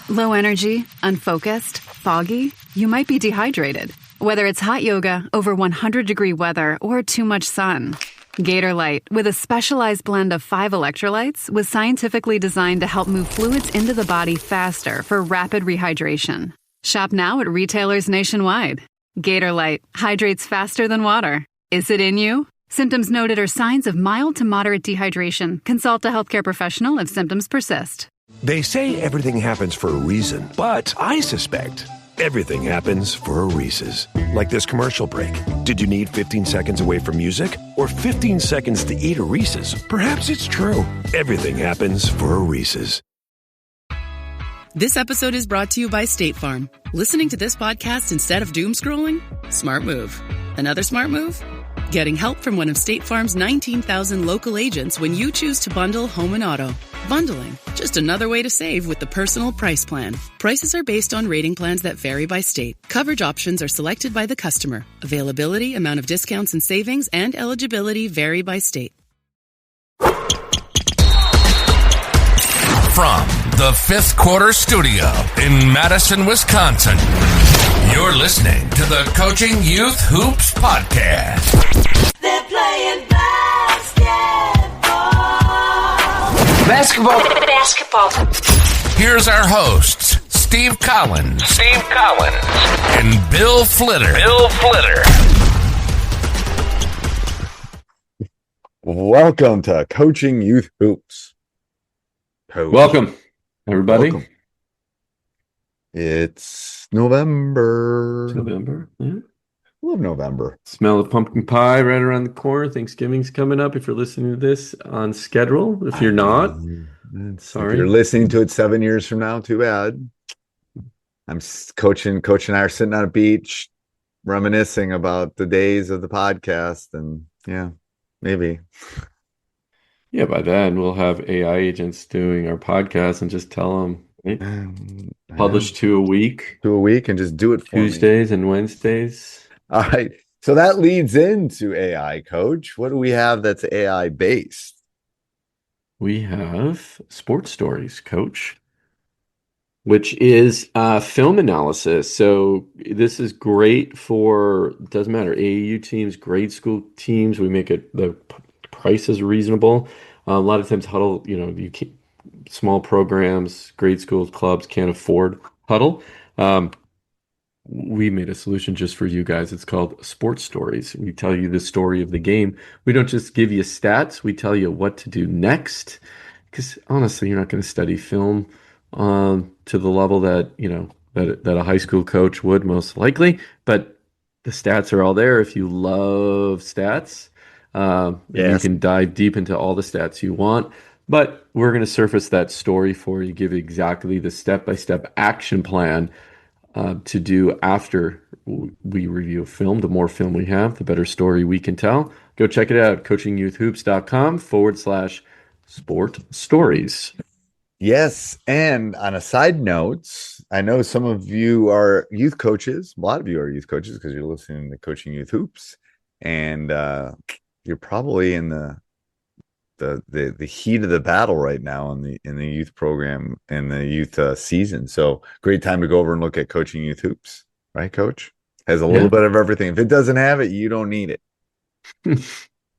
Low energy, unfocused, foggy? You might be dehydrated. Whether it's hot yoga, over 100-degree weather, or too much sun. Gatorlight, with a specialized blend of 5 electrolytes, was scientifically designed to help move fluids into the body faster for rapid rehydration. Shop now at retailers nationwide. Gatorlight hydrates faster than water. Is it in you? Symptoms noted are signs of mild to moderate dehydration. Consult a healthcare professional if symptoms persist. They say everything happens for a reason, but I suspect everything happens for a Reese's. Like this commercial break. Did you need 15 seconds away from music? Or 15 seconds to eat a Reese's? Perhaps it's true. Everything happens for a Reese's. This episode is brought to you by State Farm. Listening to this podcast instead of doom scrolling? Smart move. Another smart move? Getting help from one of State Farm's 19,000 local agents when you choose to bundle home and auto. Bundling, just another way to save with the Personal Price Plan. Prices are based on rating plans that vary by state. Coverage options are selected by the customer. Availability, amount of discounts and savings, and eligibility vary by state. From the Fifth Quarter Studio in Madison, Wisconsin, you're listening to the Coaching Youth Hoops Podcast. They're playing basketball. Here's our hosts, Steve Collins. And Bill Flitter. Welcome to Coaching Youth Hoops. Welcome, everybody. Welcome. It's November. Yeah. Love November. Smell of pumpkin pie right around the corner. Thanksgiving's coming up. If you're listening to this on schedule, if you're not, sorry. If you're listening to it 7 years from now, too bad. I'm coaching. Coach and I are sitting on a beach, reminiscing about the days of the podcast, and yeah, maybe. Yeah, by then we'll have AI agents doing our podcast and just tell them publish 2 a week. 2 a week and just do it for Tuesdays and Wednesdays. All right. So that leads into AI, Coach. What do we have that's AI based? We have Sports Stories, Coach, which is film analysis. So this is great for, doesn't matter, AAU teams, grade school teams. We make it, the price is reasonable. A lot of times Huddle, you can't, small programs, grade schools, clubs can't afford Huddle. We made a solution just for you guys. It's called Sports Stories. We tell you the story of the game. We don't just give you stats. We tell you what to do next. Because honestly, you're not going to study film to the level that that a high school coach would most likely. But the stats are all there. If you love stats, you can dive deep into all the stats you want. But we're going to surface that story for you, give you exactly the step-by-step action plan to do after we review a film. The more film we have, the better story we can tell. Go check it out, coachingyouthhoops.com/sport stories. Yes. And on a side note, I know some of you are youth coaches. A lot of you are youth coaches because you're listening to Coaching Youth Hoops. And you're probably in the heat of the battle right now in the youth program and the youth season. So great time to go over and look at Coaching Youth Hoops, right, Coach? Has a little bit of everything. If it doesn't have it, you don't need it.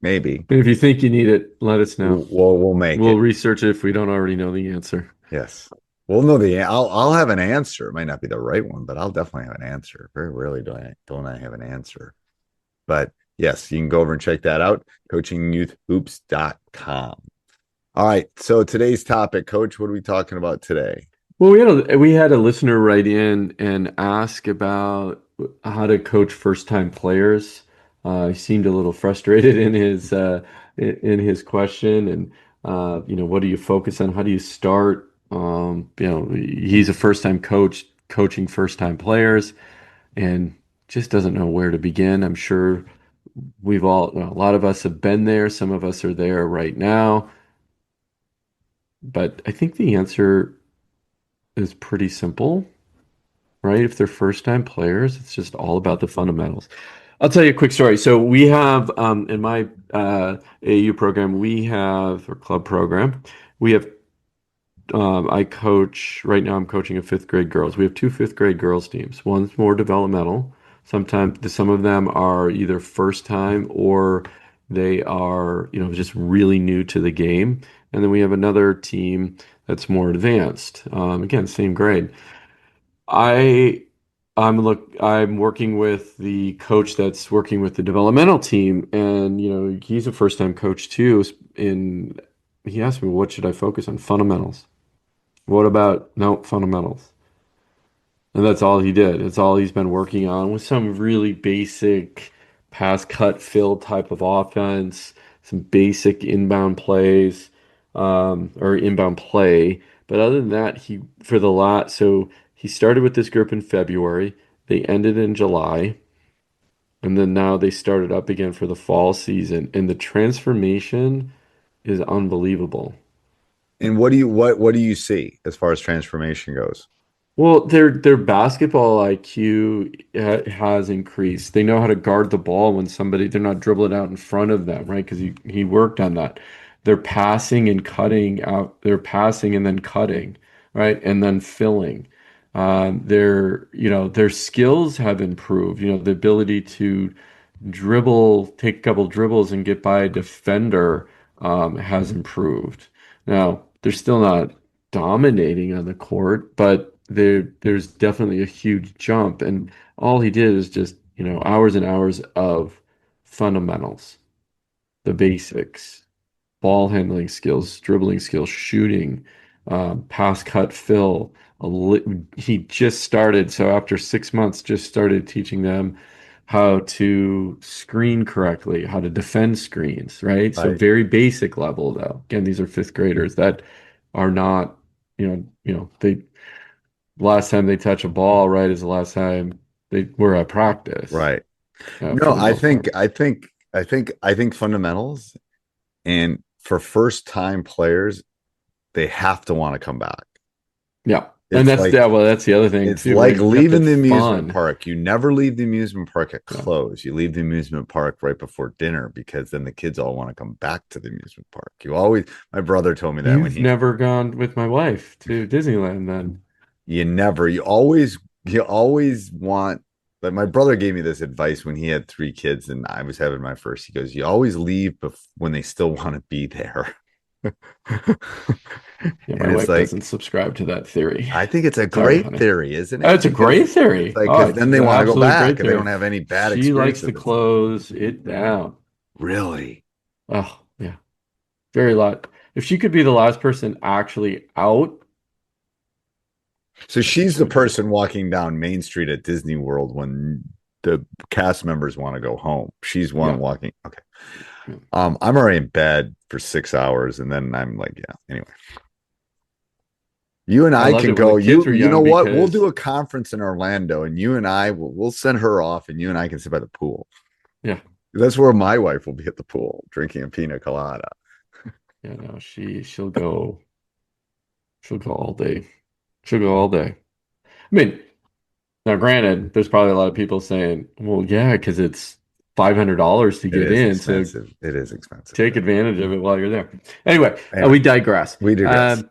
Maybe. If you think you need it, let us know. We'll research it if we don't already know the answer. Yes. We'll know I'll have an answer. It might not be the right one, but I'll definitely have an answer. Very rarely don't I have an answer. But yes, you can go over and check that out, coachingyouthhoops.com. All right, so today's topic, Coach, what are we talking about today? Well, we had a listener write in and ask about how to coach first-time players. He seemed a little frustrated in his question, and what do you focus on? How do you start? He's a first-time coach coaching first-time players, and just doesn't know where to begin. I'm sure a lot of us have been there. Some of us are there right now. But I think the answer is pretty simple, right? If they're first-time players, it's just all about the fundamentals. I'll tell you a quick story. So we have, in my AAU program, or club program, we have I coach right now. I'm coaching a fifth grade girls. We have two fifth grade girls teams. One's more developmental. Sometimes some of them are either first time or they are, just really new to the game. And then we have another team that's more advanced. Again, same grade. I I'm working with the coach that's working with the developmental team, and he's a first time coach too. In He asked me, what should I focus on? Fundamentals. What about no fundamentals? And that's all he did. It's all he's been working on with some really basic pass cut fill type of offense, some basic inbound plays, or inbound play. But other than that, so he started with this group in February. They ended in July. And then now they started up again for the fall season. And the transformation is unbelievable. And what do you see as far as transformation goes? Well, their basketball IQ has increased. They know how to guard the ball when they're not dribbling out in front of them, right? Because he worked on that. They're passing and cutting out. They're passing and then cutting, right? And then filling. Their skills have improved. The ability to take a couple dribbles and get by a defender has improved. Now, they're still not dominating on the court, but there's definitely a huge jump. And all he did is just, hours and hours of fundamentals, the basics, ball handling skills, dribbling skills, shooting, pass, cut, fill. He just started, so after 6 months, just started teaching them how to screen correctly, how to defend screens, right? So Right. very basic level though. Again, these are fifth graders that are not, they last time they touch a ball, right, is the last time they were at practice, Right. for No, the I most think part. I think fundamentals, and for first time players, they have to want to come back. Yeah. And It's like that's the other thing it's too, right? like You kept leaving it the amusement fun. park. You never leave the amusement park at Yeah. close. You leave the amusement park right before dinner because then the kids all want to come back to the amusement park. My brother told me that when You've never gone with my wife to Disneyland then. you always want, but my brother gave me this advice when he had three kids and I was having my first. He goes, you always leave when they still want to be there. Yeah, my And it's wife like, doesn't subscribe to that theory. I think it's a Sorry, great honey. theory, isn't Oh, it? it's a Because great it's theory. like, Oh, because it's then they an want to go absolute great back and they theory. don't have any bad She likes to experiences. close it down. Really? Oh, yeah. Very lot. If she could be the last person actually out, So she's she the would be. person walking down Main Street at Disney World when the cast members want to go home. She's one Yeah. walking. Okay. Yeah. I'm already in bed for 6 hours, and then I'm like, yeah. Anyway, you and I I loved can it when the go. kids were You know young what? We'll do because, a conference in Orlando, and you and I we'll send her off, and you and I can sit by the pool. yeah, That's where my wife will be at the pool drinking a pina colada. no, she'll go all day. She'll go all day. I mean, now granted, there's probably a lot of people saying, well, yeah, because it's $500 to It get is in, so expensive. It is expensive. take advantage of it while you're there. Anyway, Anyway, we digress. we digress.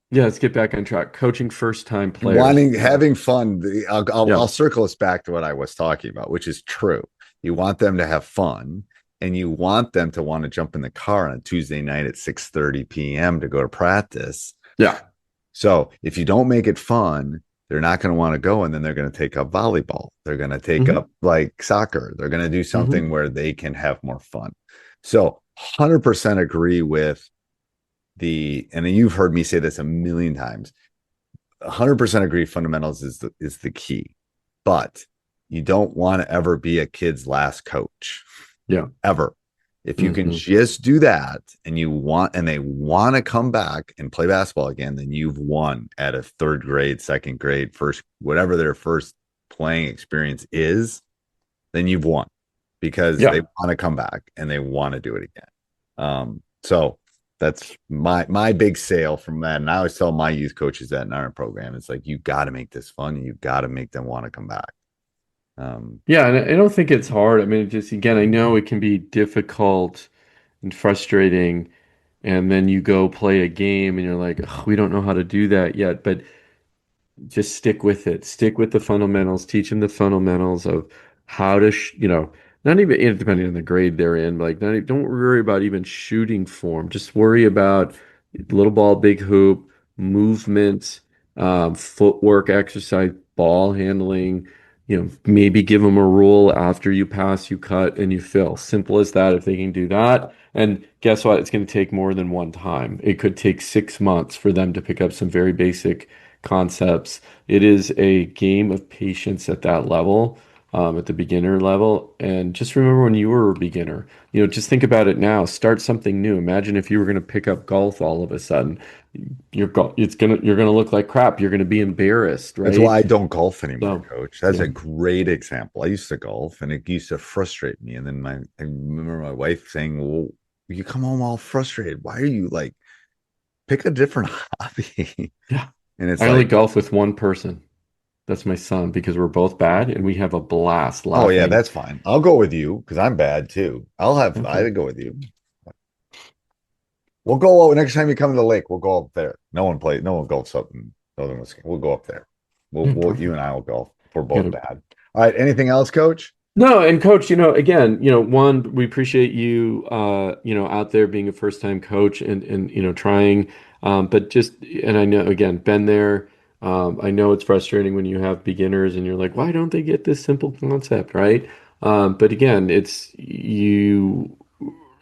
Yeah, let's get back on track. Coaching first time players. Having fun. I'll Yeah. circle us back to what I was talking about, which is true. You want them to have fun, and you want them to want to jump in the car on a Tuesday night at 6:30 p.m. to go to practice. Yeah. So if you don't make it fun, they're not going to want to go, and then they're going to take up volleyball. They're going to take Mhm. up like soccer. They're going to do something Mhm. where they can have more fun. So 100% agree with and you've heard me say this a million times. 100% agree. Fundamentals is the key, but you don't want to ever be a kid's last coach. Yeah. Ever. If you can Mhm. just do that and they want to come back and play basketball again, then you've won at a third grade, second grade, first, whatever their first playing experience is, then you've won because Yeah. they want to come back and they want to do it again. So that's my big sale from that. And I always tell my youth coaches that in our program, it's like, you got to make this fun. You got to make them want to come back. Yeah, and I don't think it's hard. I mean, just again, I know it can be difficult and frustrating and then you go play a game and you're like, "Ugh, we don't know how to do that yet," but just stick with it. Stick with the fundamentals. Teach them the fundamentals of how to, not even depending on the grade they're in. Like, don't worry about even shooting form. Just worry about little ball, big hoop, movement, footwork exercise, ball handling. Maybe give them a rule: after you pass, you cut and you fill. Simple as that. If they can do that, and guess what? It's going to take more than one time. It could take 6 months for them to pick up some very basic concepts. It is a game of patience at that level, at the beginner level. And just remember when you were a beginner, just think about it now. Start something new. Imagine if you were going to pick up golf all of a sudden. You're going to look like crap. You're going to be embarrassed, right? That's why I don't golf anymore, So, Coach. That's yeah. a great example. I used to golf, and it used to frustrate me. And then I remember my wife saying, "Well, you come home all frustrated. Why are you like, pick a different hobby?" Yeah. And it's I only like, golf with one person. That's my son, because we're both bad and we have a blast laughing. oh yeah, that's fine. I'll go with you because I'm bad too. Okay. I'd go with you. We'll go next time you come to the lake. We'll go up there. No one golfs up in Northern Wisconsin. We'll go up there. You and I will golf. We're both bad. All right. Anything else, Coach? No, and Coach, again, one, we appreciate you, out there being a first-time coach and trying, but and I know, again, been there. I know it's frustrating when you have beginners and you're like, why don't they get this simple concept, right? But again, you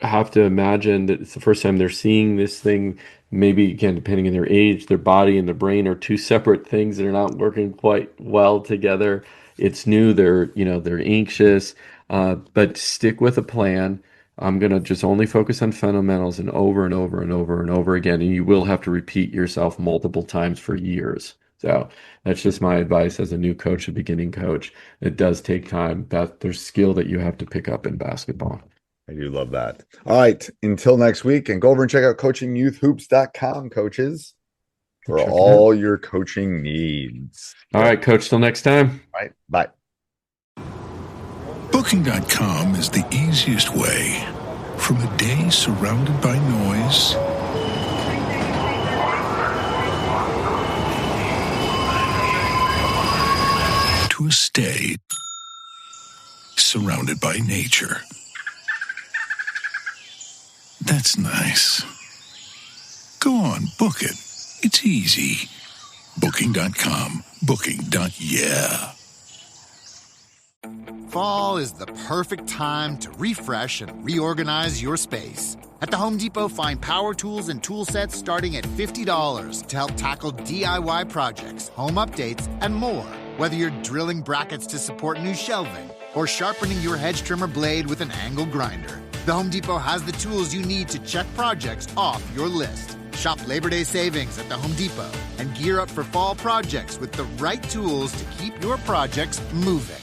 have to imagine that it's the first time they're seeing this thing. Maybe, again, depending on their age, their body and their brain are two separate things that are not working quite well together. It's new. They're anxious, but stick with a plan. I'm going to just only focus on fundamentals and over and over and over and over again. And you will have to repeat yourself multiple times for years. So that's just my advice as a new coach, a beginning coach. It does take time. There's skill that you have to pick up in basketball. I do love that. All right. Until next week, and go over and check out coachingyouthhoops.com, coaches, for all your coaching needs. All right, Coach. Till next time. All right. Bye. Booking.com is the easiest way from a day surrounded by noise to a stay surrounded by nature. That's nice. Go on, book it. It's easy. Booking.com. Booking.yeah. Fall is the perfect time to refresh and reorganize your space. At the Home Depot, find power tools and tool sets starting at $50 to help tackle DIY projects, home updates, and more. Whether you're drilling brackets to support new shelving or sharpening your hedge trimmer blade with an angle grinder, the Home Depot has the tools you need to check projects off your list. Shop Labor Day savings at the Home Depot and gear up for fall projects with the right tools to keep your projects moving.